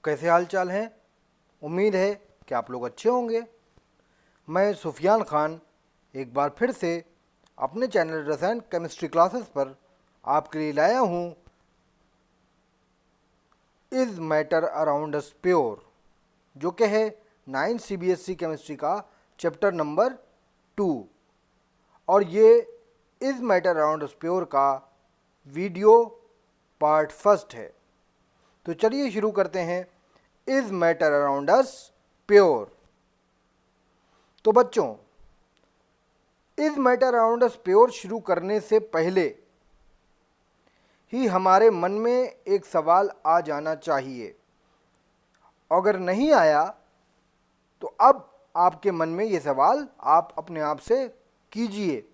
कैसे हाल चाल हैं। उम्मीद है कि आप लोग अच्छे होंगे। मैं सुफियान खान एक बार फिर से अपने चैनल रसायन केमिस्ट्री क्लासेस पर आपके लिए लाया हूँ is matter around us pure, जो कि है 9 CBSE केमिस्ट्री का चैप्टर नंबर 2। और ये is matter around us pure का वीडियो पार्ट फर्स्ट है। तो चलिए शुरू करते हैं is matter around us pure. तो बच्चों, is matter around us pure शुरू करने से पहले ही हमारे मन में एक सवाल आ जाना चाहिए। अगर नहीं आया तो अब आपके मन में ये सवाल आप अपने आप से कीजिए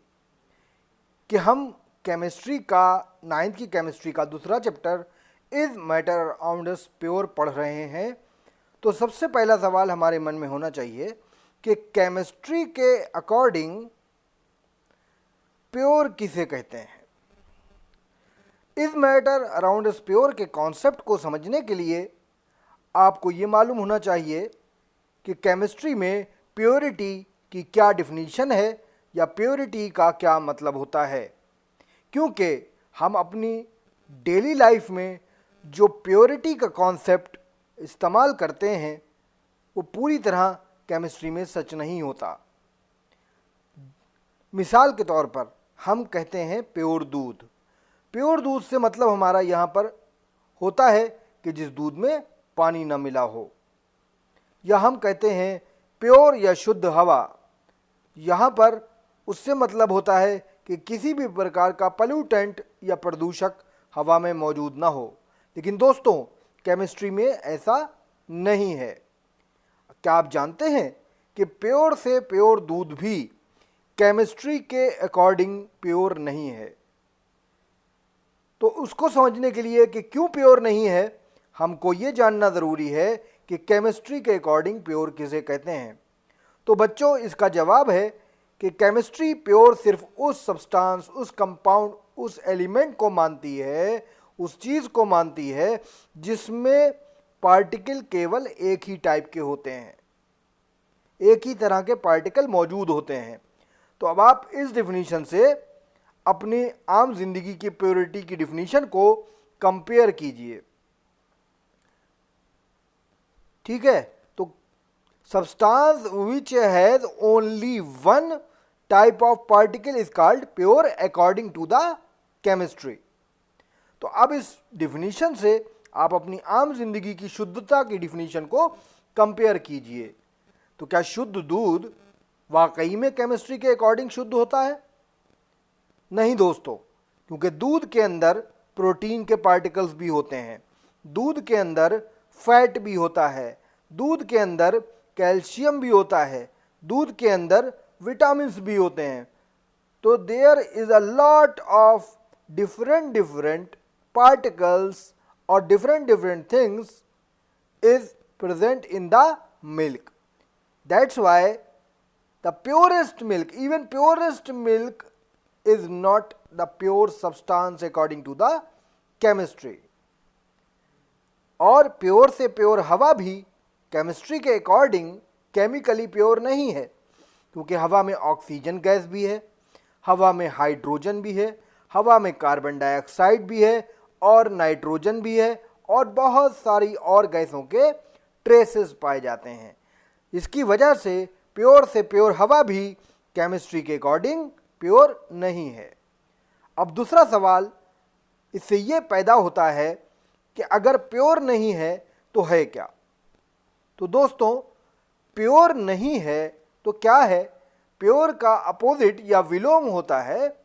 कि हम केमिस्ट्री का 9th की केमिस्ट्री का दूसरा chapter is matter around us pure पढ़ रहे हैं। तो सबसे पहला सवाल हमारे मन में होना चाहिए कि केमिस्ट्री के अकॉर्डिंग प्योर किसे कहते हैं। Is matter around us pure के कॉन्सेप्ट को समझने के लिए आपको ये मालूम होना चाहिए कि केमिस्ट्री में प्योरिटी की क्या डिफिनीशन है या प्योरिटी का क्या मतलब होता है, क्योंकि हम अपनी डेली लाइफ में जो प्योरिटी का कॉन्सेप्ट इस्तेमाल करते हैं वो पूरी तरह केमिस्ट्री में सच नहीं होता। मिसाल के तौर पर हम कहते हैं प्योर दूध। प्योर दूध से मतलब हमारा यहाँ पर होता है कि जिस दूध में पानी न मिला हो। या हम कहते हैं प्योर या शुद्ध हवा। यहाँ पर उससे मतलब होता है कि किसी भी प्रकार का पॉल्यूटेंट या प्रदूषक हवा में मौजूद ना हो। लेकिन दोस्तों, केमिस्ट्री में ऐसा नहीं है। क्या आप जानते हैं कि प्योर से प्योर दूध भी केमिस्ट्री के अकॉर्डिंग प्योर नहीं है। तो उसको समझने के लिए कि क्यों प्योर नहीं है, हमको ये जानना ज़रूरी है कि केमिस्ट्री के अकॉर्डिंग प्योर किसे कहते हैं। तो बच्चों, इसका जवाब है कि केमिस्ट्री प्योर सिर्फ उस सब्सटेंस, उस कंपाउंड, उस एलिमेंट को मानती है, उस चीज़ को मानती है जिसमें पार्टिकल केवल एक ही टाइप के होते हैं, एक ही तरह के पार्टिकल मौजूद होते हैं। तो अब आप इस डिफिनीशन से अपनी आम जिंदगी की प्योरिटी की डिफिनीशन को कंपेयर कीजिए। ठीक है, तो substance which has only one type of particle is called pure according to the chemistry. तो अब इस डिफिनीशन से आप अपनी आम जिंदगी की शुद्धता की डिफिनीशन को कंपेयर कीजिए। तो क्या शुद्ध दूध वाकई में केमिस्ट्री के अकॉर्डिंग शुद्ध होता है? नहीं दोस्तों, क्योंकि दूध के अंदर प्रोटीन के पार्टिकल्स भी होते हैं, दूध के अंदर फैट भी होता है, दूध के अंदर कैल्शियम भी होता है, दूध के अंदर विटामिन्स भी होते हैं। तो there is a lot of different particles or different things is present in the milk. That's why the purest milk, even purest milk is not the pure substance according to the chemistry. और pure से pure हवा भी chemistry के according chemically pure नहीं है, क्योंकि हवा में ऑक्सीजन गैस भी है, हवा में हाइड्रोजन भी है, हवा में कार्बन डाइऑक्साइड भी है और नाइट्रोजन भी है और बहुत सारी और गैसों के ट्रेसेस पाए जाते हैं। इसकी वजह से प्योर हवा भी केमिस्ट्री के अकॉर्डिंग प्योर नहीं है। अब दूसरा सवाल इससे ये पैदा होता है कि अगर प्योर नहीं है तो है क्या? तो दोस्तों, प्योर नहीं है तो क्या है? प्योर का अपोजिट या विलोम होता है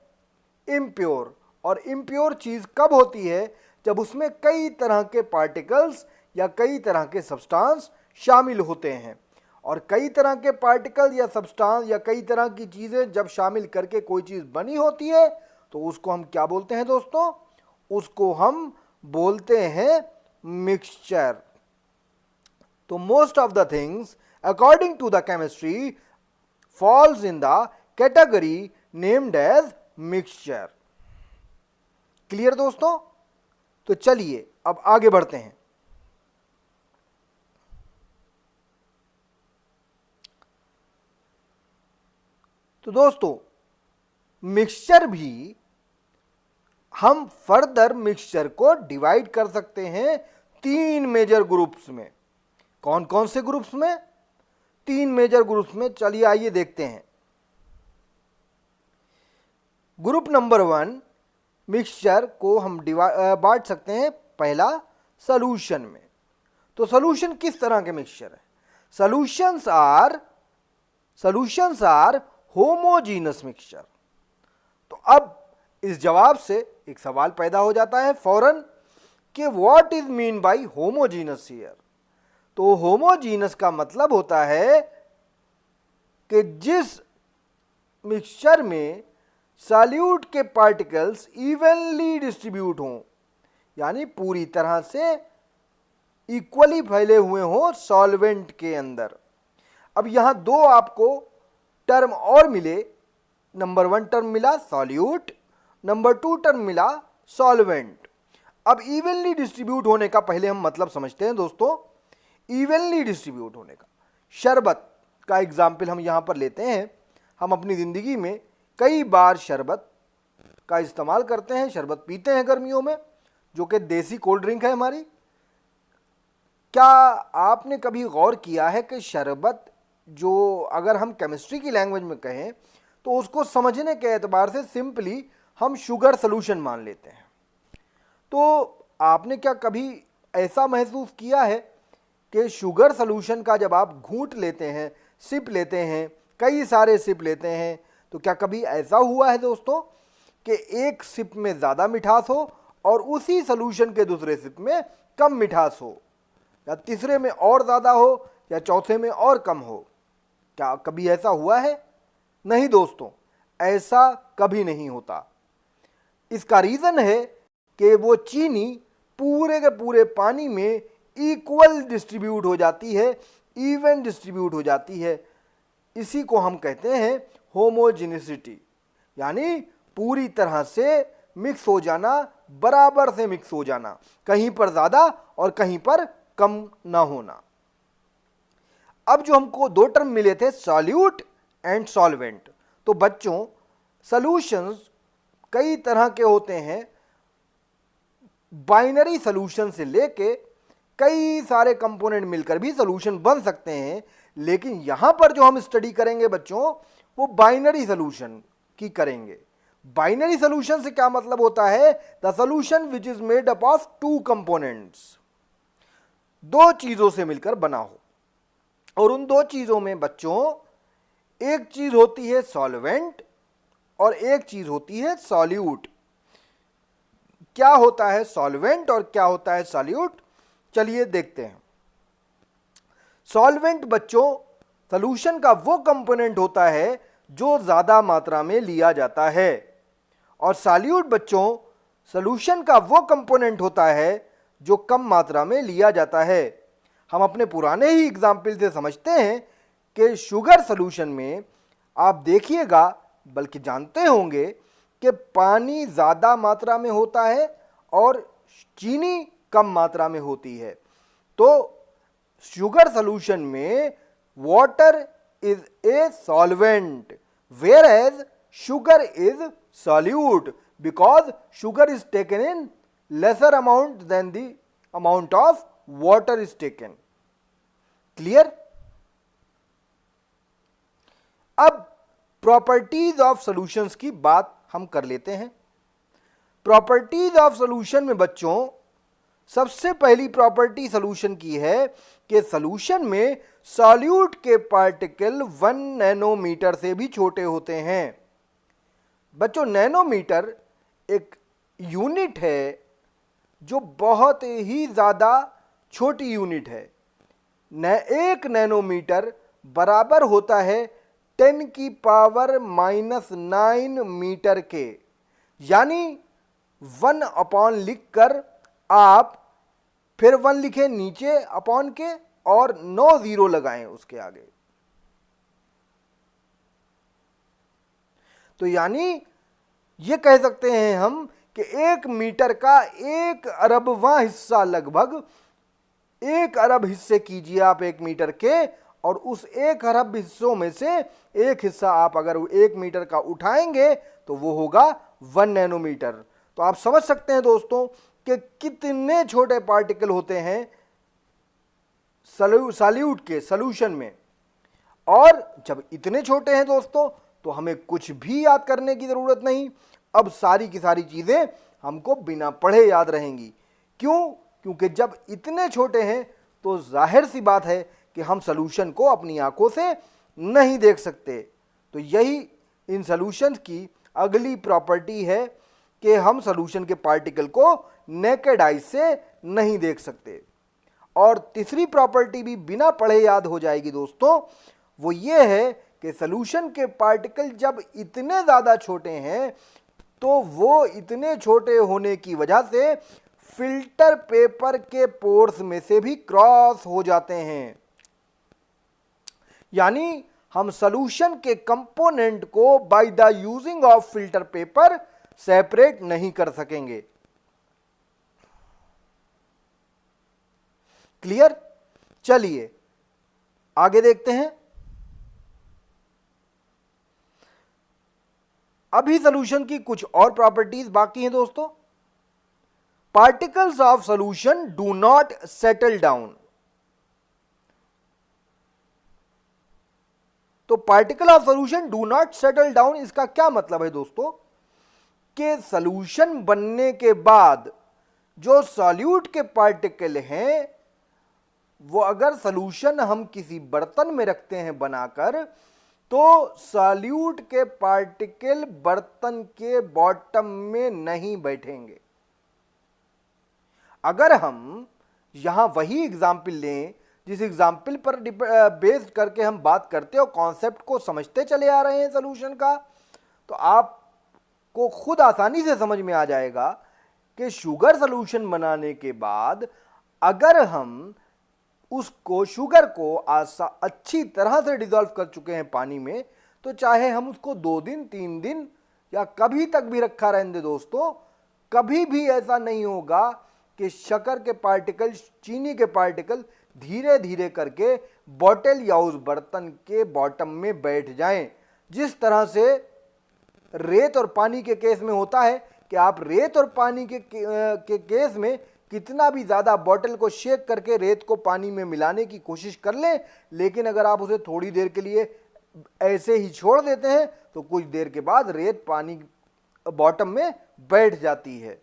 इम्प्योर। और इम्प्योर चीज़ कब होती है? जब उसमें कई तरह के पार्टिकल्स या कई तरह के सब्सटेंस शामिल होते हैं। और कई तरह के पार्टिकल या सब्सटेंस या कई तरह की चीज़ें जब शामिल करके कोई चीज़ बनी होती है तो उसको हम क्या बोलते हैं दोस्तों? उसको हम बोलते हैं मिक्सचर। तो most of the things according to the chemistry falls in the category named as mixture. Clear दोस्तों? तो चलिए अब आगे बढ़ते हैं। तो दोस्तों मिक्सचर भी हम फर्दर मिक्सचर को डिवाइड कर सकते हैं 3 मेजर ग्रुप्स में। कौन कौन से ग्रुप्स में? 3 मेजर ग्रुप्स में। चलिए आइए देखते हैं। ग्रुप नंबर 1 मिक्सचर को हम बांट सकते हैं पहला सॉल्यूशन में। तो सॉल्यूशन किस तरह के मिक्सचर है? Solutions are homogeneous mixture. तो अब इस जवाब से एक सवाल पैदा हो जाता है फौरन कि what is mean by homogeneous here. तो होमोजीनस का मतलब होता है कि जिस मिक्सचर में सॉल्यूट के पार्टिकल्स इवनली डिस्ट्रीब्यूट हों, यानी पूरी तरह से इक्वली फैले हुए हों सॉल्वेंट के अंदर। अब यहां दो आपको टर्म और मिले। नंबर 1 टर्म मिला सॉल्यूट, नंबर 2 टर्म मिला सॉल्वेंट। अब इवनली डिस्ट्रीब्यूट होने का पहले हम मतलब समझते हैं दोस्तों। इवनली डिस्ट्रीब्यूट होने का, शरबत का एग्जाम्पल हम यहां पर लेते हैं। हम अपनी ज़िंदगी में कई बार शरबत का इस्तेमाल करते हैं, शरबत पीते हैं गर्मियों में, जो कि देसी कोल्ड ड्रिंक है हमारी। क्या आपने कभी गौर किया है कि शरबत, जो अगर हम केमिस्ट्री की लैंग्वेज में कहें तो उसको समझने के एतबार से सिंपली हम शुगर सोल्यूशन मान लेते हैं। तो आपने क्या कभी ऐसा महसूस किया है कि शुगर सोल्यूशन का जब आप घूंट लेते हैं, सिप लेते हैं, कई सारे सिप लेते हैं, तो क्या कभी ऐसा हुआ है दोस्तों कि एक सिप में ज़्यादा मिठास हो और उसी सोल्यूशन के दूसरे सिप में कम मिठास हो, या तीसरे में और ज़्यादा हो या चौथे में और कम हो? क्या कभी ऐसा हुआ है? नहीं दोस्तों, ऐसा कभी नहीं होता। इसका रीज़न है कि वो चीनी पूरे के पूरे पानी में इक्वल डिस्ट्रीब्यूट हो जाती है, इवन डिस्ट्रीब्यूट हो जाती है। इसी को हम कहते हैं होमोजेनिसिटी, यानी पूरी तरह से मिक्स हो जाना, बराबर से मिक्स हो जाना, कहीं पर ज़्यादा और कहीं पर कम ना होना। अब जो हमको दो टर्म मिले थे सॉल्यूट एंड सॉल्वेंट, तो बच्चों सॉल्यूशंस कई तरह के होते हैं। बाइनरी सॉल्यूशन से लेके कई सारे कंपोनेंट मिलकर भी सॉल्यूशन बन सकते हैं, लेकिन यहां पर जो हम स्टडी करेंगे बच्चों वो बाइनरी सॉल्यूशन की करेंगे। बाइनरी सॉल्यूशन से क्या मतलब होता है? The solution which is made up of 2 components, 2 चीजों से मिलकर बना हो, और उन 2 चीजों में बच्चों एक चीज होती है सॉल्वेंट और एक चीज होती है सॉल्यूट। क्या होता है सॉल्वेंट और क्या होता है सॉल्यूट? चलिए देखते हैं। सॉल्वेंट बच्चों सॉल्यूशन का वो कंपोनेंट होता है जो ज्यादा मात्रा में लिया जाता है, और सॉल्यूट बच्चों सॉल्यूशन का वो कंपोनेंट होता है जो कम मात्रा में लिया जाता है। हम अपने पुराने ही एग्जाम्पल से समझते हैं कि शुगर सॉल्यूशन में आप देखिएगा, बल्कि जानते होंगे कि पानी ज़्यादा मात्रा में होता है और चीनी कम मात्रा में होती है। तो शुगर सॉल्यूशन में water is a solvent whereas sugar is solute, because sugar is taken in lesser amount than the amount of water is taken. Clear? अब प्रॉपर्टीज ऑफ सॉल्यूशंस की बात हम कर लेते हैं। प्रॉपर्टीज ऑफ सॉल्यूशन में बच्चों सबसे पहली प्रॉपर्टी सॉल्यूशन की है कि सॉल्यूशन में सॉल्यूट के पार्टिकल 1 नैनोमीटर से भी छोटे होते हैं। बच्चों नैनोमीटर एक यूनिट है जो बहुत ही ज़्यादा छोटी यूनिट है। 1 नैनोमीटर बराबर होता है 10 की पावर -9 मीटर के, यानी 1 अपॉन लिखकर आप फिर 1 लिखें नीचे अपॉन के और 9 जीरो लगाएं उसके आगे। तो यानी ये कह सकते हैं हम कि 1 मीटर का 1 अरबवां हिस्सा, लगभग 1 अरब हिस्से कीजिए आप 1 मीटर के, और उस 1 अरब हिस्सों में से एक हिस्सा आप अगर 1 मीटर का उठाएंगे तो वो होगा 1 नैनोमीटर। तो आप समझ सकते हैं दोस्तों कि कितने छोटे पार्टिकल होते हैं सॉल्यूट के सॉल्यूशन में। और जब इतने छोटे हैं दोस्तों तो हमें कुछ भी याद करने की जरूरत नहीं। अब सारी की सारी चीजें हमको बिना पढ़े याद रहेंगी। क्यों? क्योंकि जब इतने छोटे हैं तो जाहिर सी बात है कि हम सॉल्यूशन को अपनी आंखों से नहीं देख सकते। तो यही इन सॉल्यूशंस की अगली प्रॉपर्टी है कि हम सॉल्यूशन के पार्टिकल को नेकेड आई से नहीं देख सकते। और तीसरी प्रॉपर्टी भी बिना पढ़े याद हो जाएगी दोस्तों, वो ये है कि सॉल्यूशन के पार्टिकल जब इतने ज़्यादा छोटे हैं तो वो इतने छोटे होने की वजह से फिल्टर पेपर के पोर्स में से भी क्रॉस हो जाते हैं। यानी हम सॉल्यूशन के कंपोनेंट को by the using of filter paper separate नहीं कर सकेंगे। क्लियर? चलिए आगे देखते हैं। अभी सॉल्यूशन की कुछ और प्रॉपर्टीज बाकी हैं दोस्तों। Particles of solution do not settle down. तो particle of solution do not settle down, इसका क्या मतलब है दोस्तों? कि सॉल्यूशन बनने के बाद जो सॉल्यूट के पार्टिकल हैं वो अगर सॉल्यूशन हम किसी बर्तन में रखते हैं बनाकर तो सॉल्यूट के पार्टिकल बर्तन के बॉटम में नहीं बैठेंगे। अगर हम यहां वही एग्जाम्पल लें जिस एग्जाम्पल पर बेस्ड करके हम बात करते और कॉन्सेप्ट को समझते चले आ रहे हैं सॉल्यूशन का, तो आपको खुद आसानी से समझ में आ जाएगा कि शुगर सॉल्यूशन बनाने के बाद अगर हम उसको शुगर को अच्छी तरह से डिसॉल्व कर चुके हैं पानी में, तो चाहे हम उसको 2 दिन 3 दिन या कभी तक भी रखा रहने दे दोस्तों, कभी भी ऐसा नहीं होगा कि शक्कर के पार्टिकल, चीनी के पार्टिकल धीरे धीरे करके बॉटल या उस बर्तन के बॉटम में बैठ जाएं। जिस तरह से रेत और पानी के केस में होता है कि आप रेत और पानी के केस में कितना भी ज़्यादा बॉटल को शेक करके रेत को पानी में मिलाने की कोशिश कर लें, लेकिन अगर आप उसे थोड़ी देर के लिए ऐसे ही छोड़ देते हैं तो कुछ देर के बाद रेत पानी बॉटम में बैठ जाती है।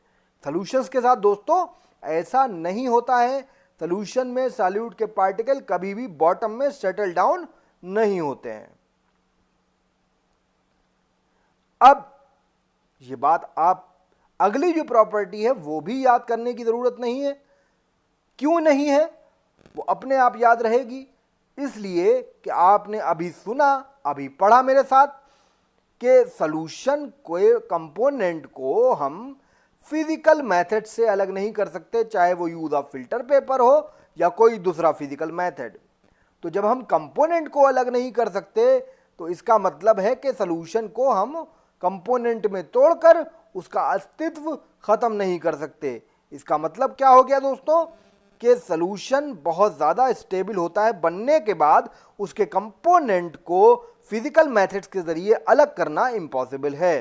सॉल्यूशंस के साथ दोस्तों ऐसा नहीं होता है। सॉल्यूशन में सॉल्यूट के पार्टिकल कभी भी बॉटम में सेटल डाउन नहीं होते हैं। अब ये बात आप अगली जो प्रॉपर्टी है वो भी याद करने की जरूरत नहीं है। क्यों नहीं है? वो अपने आप याद रहेगी, इसलिए कि आपने अभी सुना, अभी पढ़ा मेरे साथ कि सॉल्यूशन के कंपोनेंट को हम फिजिकल मेथड से अलग नहीं कर सकते, चाहे वो यूज ऑफ फिल्टर पेपर हो या कोई दूसरा फिजिकल मेथड। तो जब हम कंपोनेंट को अलग नहीं कर सकते तो इसका मतलब है कि सॉल्यूशन को हम कंपोनेंट में तोड़कर उसका अस्तित्व खत्म नहीं कर सकते। इसका मतलब क्या हो गया दोस्तों कि सॉल्यूशन बहुत ज़्यादा स्टेबल होता है, बनने के बाद उसके कंपोनेंट को फिजिकल मेथड्स के ज़रिए अलग करना इम्पॉसिबल है।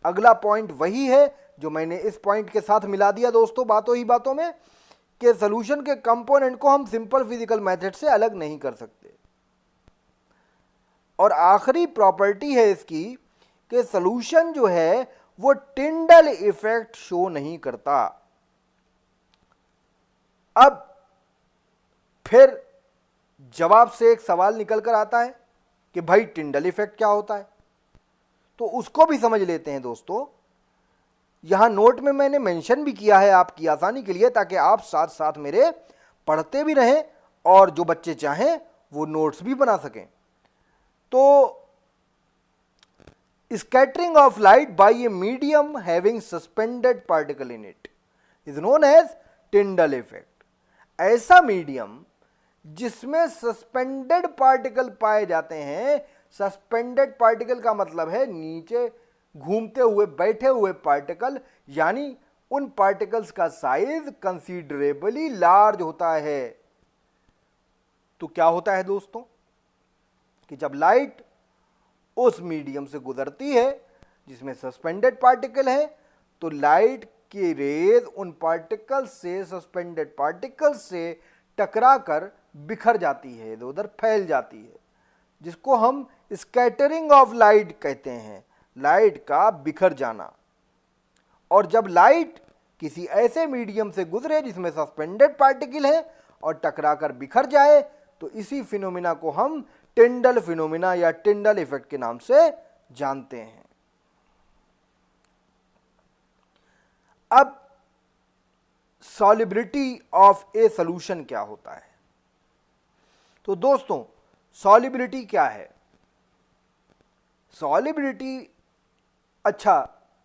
अगला पॉइंट वही है जो मैंने इस पॉइंट के साथ मिला दिया दोस्तों बातों ही बातों में, कि सॉल्यूशन के कंपोनेंट को हम सिंपल फिजिकल मेथड से अलग नहीं कर सकते। और आखिरी प्रॉपर्टी है इसकी कि सॉल्यूशन जो है वो टिंडल इफेक्ट शो नहीं करता। अब फिर जवाब से एक सवाल निकल कर आता है कि भाई टिंडल इफेक्ट क्या होता है, तो उसको भी समझ लेते हैं दोस्तों। यहां नोट में मैंने मेंशन भी किया है आपकी आसानी के लिए, ताकि आप साथ साथ मेरे पढ़ते भी रहें और जो बच्चे चाहें वो नोट्स भी बना सकें। तो scattering of light by a medium having suspended particle in it is known as Tyndall effect. ऐसा मीडियम जिसमें सस्पेंडेड पार्टिकल पाए जाते हैं, सस्पेंडेड पार्टिकल का मतलब है नीचे घूमते हुए बैठे हुए पार्टिकल, यानी उन पार्टिकल्स का साइज कंसीडरेबली लार्ज होता है। तो क्या होता है दोस्तों कि जब लाइट उस मीडियम से गुजरती है जिसमें सस्पेंडेड पार्टिकल है, तो लाइट की रेज उन पार्टिकल्स से, सस्पेंडेड पार्टिकल्स से टकराकर बिखर जाती है, इधर उधर फैल जाती है, जिसको हम स्कैटरिंग ऑफ लाइट कहते हैं, लाइट का बिखर जाना। और जब लाइट किसी ऐसे मीडियम से गुजरे जिसमें सस्पेंडेड पार्टिकल है और टकराकर बिखर जाए, तो इसी फिनोमिना को हम टिंडल फिनोमिना या टिंडल इफेक्ट के नाम से जानते हैं। अब सॉल्युबिलिटी ऑफ ए सॉल्यूशन क्या होता है? तो दोस्तों सॉल्युबिलिटी क्या है? सॉल्युबिलिटी, अच्छा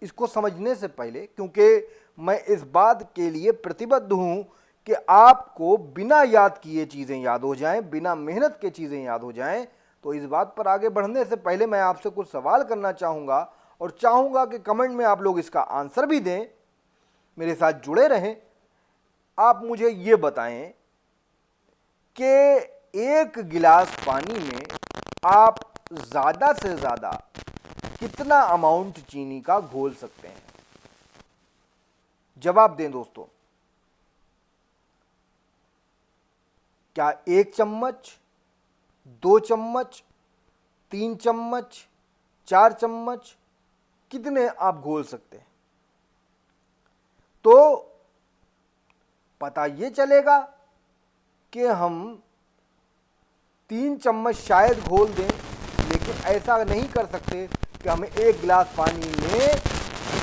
इसको समझने से पहले, क्योंकि मैं इस बात के लिए प्रतिबद्ध हूं कि आपको बिना याद किए चीज़ें याद हो जाएं, बिना मेहनत के चीज़ें याद हो जाएं, तो इस बात पर आगे बढ़ने से पहले मैं आपसे कुछ सवाल करना चाहूँगा और चाहूँगा कि कमेंट में आप लोग इसका आंसर भी दें, मेरे साथ जुड़े रहें। आप मुझे ये बताएं कि एक गिलास पानी में आप ज़्यादा से ज़्यादा कितना अमाउंट चीनी का घोल सकते हैं? जवाब दें दोस्तों। क्या 1 चम्मच, 2 चम्मच, 3 चम्मच, 4 चम्मच, कितने आप घोल सकते हैं? तो पता ये चलेगा कि हम 3 चम्मच शायद घोल दें, लेकिन ऐसा नहीं कर सकते कि हमें एक गिलास पानी में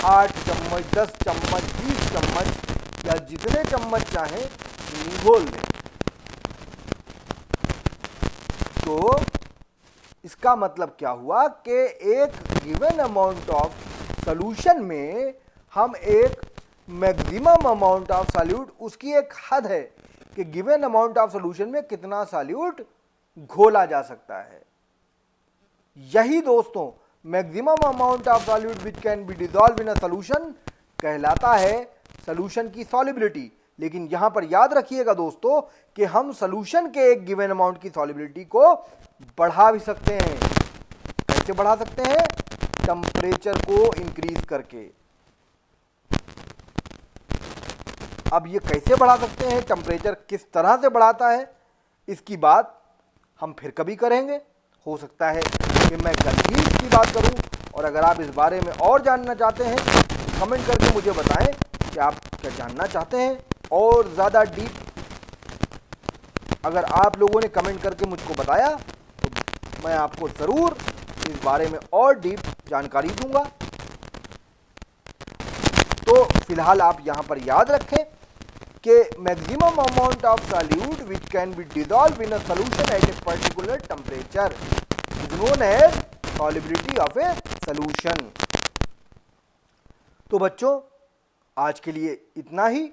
8 चम्मच, 10 चम्मच, 20 चम्मच या जितने चम्मच चाहें चीनी घोल दें। तो इसका मतलब क्या हुआ कि एक गिवन अमाउंट ऑफ सॉल्यूशन में हम एक मैक्सिमम अमाउंट ऑफ सॉल्यूट, उसकी एक हद है कि गिवन अमाउंट ऑफ सॉल्यूशन में कितना सॉल्यूट घोला जा सकता है। यही दोस्तों maximum amount of solute which can be dissolve in a solution कहलाता है सॉल्यूशन की सॉल्युबिलिटी। लेकिन यहां पर याद रखिएगा दोस्तों कि हम सॉल्यूशन के एक गिवन अमाउंट की सॉल्युबिलिटी को बढ़ा भी सकते हैं। कैसे बढ़ा सकते हैं? टेम्परेचर को इंक्रीज करके। अब ये कैसे बढ़ा सकते हैं, टेम्परेचर किस तरह से बढ़ाता है, इसकी बात हम फिर कभी करेंगे। हो सकता है कि मैं कल ही इसकी बात करूं, और अगर आप इस बारे में और जानना चाहते हैं तो कमेंट करके मुझे बताएं कि आप क्या जानना चाहते हैं और ज़्यादा डीप। अगर आप लोगों ने कमेंट करके मुझको बताया तो मैं आपको ज़रूर इस बारे में और डीप जानकारी दूंगा। तो फिलहाल आप यहाँ पर याद रखें कि maximum amount of solute which can be dissolve in a solution at a particular temperature is known as solubility of a solution. तो बच्चों आज के लिए इतना ही।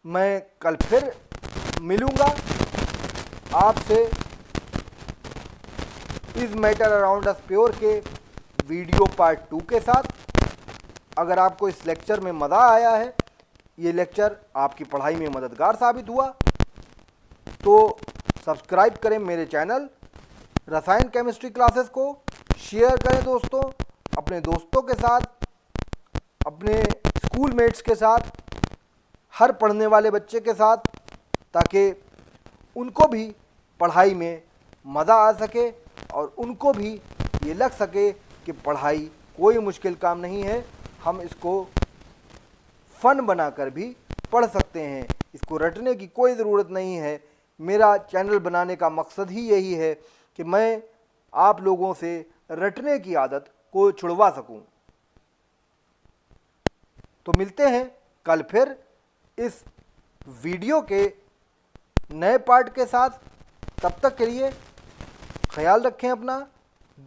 मैं कल फिर मिलूंगा आपसे इस मैटर अराउंड अस प्योर के वीडियो पार्ट 2 के साथ। अगर आपको इस लेक्चर में मज़ा आया है, ये लेक्चर आपकी पढ़ाई में मददगार साबित हुआ, तो सब्सक्राइब करें मेरे चैनल रसायन केमिस्ट्री क्लासेस को, शेयर करें दोस्तों, अपने दोस्तों के साथ, अपने स्कूल मेट्स के साथ, हर पढ़ने वाले बच्चे के साथ, ताकि उनको भी पढ़ाई में मज़ा आ सके और उनको भी ये लग सके कि पढ़ाई कोई मुश्किल काम नहीं है, हम इसको फ़न बनाकर भी पढ़ सकते हैं, इसको रटने की कोई ज़रूरत नहीं है। मेरा चैनल बनाने का मकसद ही यही है कि मैं आप लोगों से रटने की आदत को छुड़वा सकूं। तो मिलते हैं कल फिर इस वीडियो के नए पार्ट के साथ। तब तक के लिए ख्याल रखें अपना।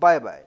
Bye bye.